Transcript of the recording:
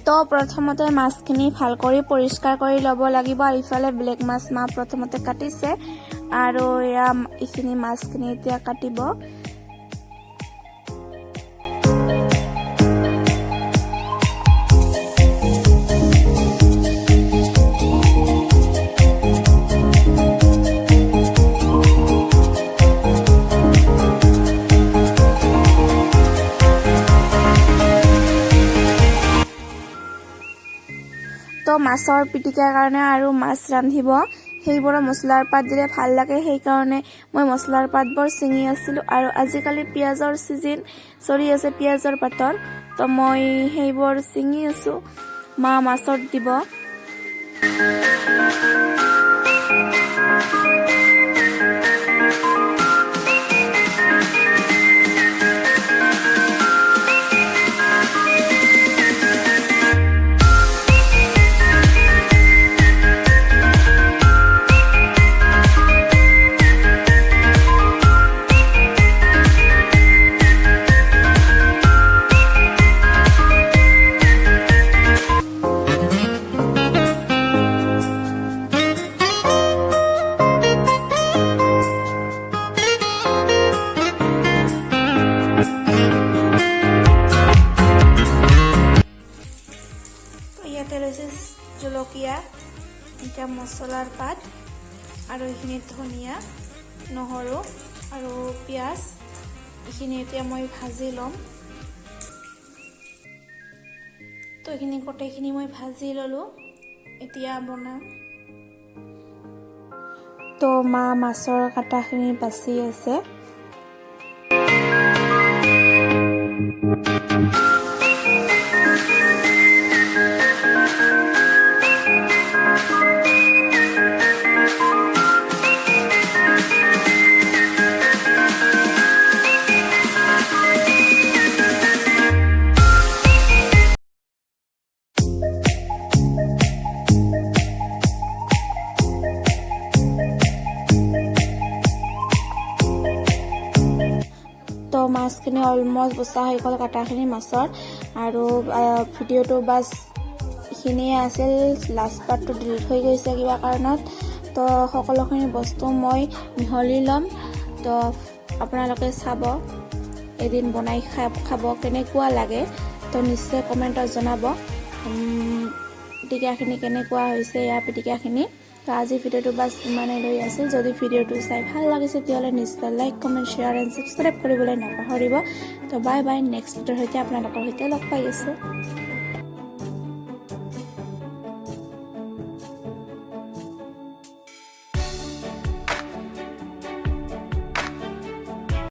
তো প্ৰথমতে মাছখিনি ভাল কৰি পৰিষ্কাৰ কৰি ল'ব লাগিব আৰু ইফালে ব্লেক মাছ মা প্ৰথমতে কাটিছে আৰু এয়া এইখিনি মাছখিনি এতিয়া কাটিব। তো মাছৰ পিটিকাৰ কাৰণে আৰু মাছ ৰান্ধিব সেইবোৰ মছলাৰ পাত দিলে ভাল লাগে, সেইকাৰণে মই মছলাৰ পাতবোৰ ছিঙি আছিলোঁ আৰু আজিকালি পিঁয়াজৰ চিজন চলি আছে পিঁয়াজৰ পাতৰ, তো মই সেইবোৰ ছিঙি আছোঁ, মা মাছত দিব। ইয়াতে লৈছে জলকীয়া, এতিয়া মছলাৰ পাত আৰু এইখিনি ধনিয়া, নহৰু আৰু পিঁয়াজ, এইখিনি এতিয়া মই ভাজি ল'ম। তো এইখিনি গোটেইখিনি মই ভাজি ল'লোঁ, এতিয়া বনাম। তো মা মাছৰ কাটাখিনি বাচি আছে। তো মাছখিনি অলমষ্ট বচা হৈ গ'ল কাটাখিনি মাছৰ, আৰু ভিডিঅ'টো বাছ এইখিনিয়ে আছিল, লাষ্ট পাৰ্টটো ডিলিট হৈ গৈছে কিবা কাৰণত। তো সকলোখিনি বস্তু মই মিহলি ল'ম, তো আপোনালোকে চাব, এদিন বনাই খাব কেনেকুৱা লাগে, তো নিশ্চয় কমেণ্টত জনাব পিটিকাখিনি কেনেকুৱা হৈছে ইয়াৰ পিটিকাখিনি। তো আজি ভিডিঅ'টো বাছ ইমানেই লৈ আছিল। যদি ভিডিঅ'টো চাই ভাল লাগিছে তেতিয়াহ'লে নিশ্চয় like, comment, share and subscribe কৰিবলৈ নাপাহৰিব। তো বাই বাই, নেক্সট ভিডিঅ'ৰ সৈতে আপোনালোকৰ সৈতে লগ পাই আছোঁ।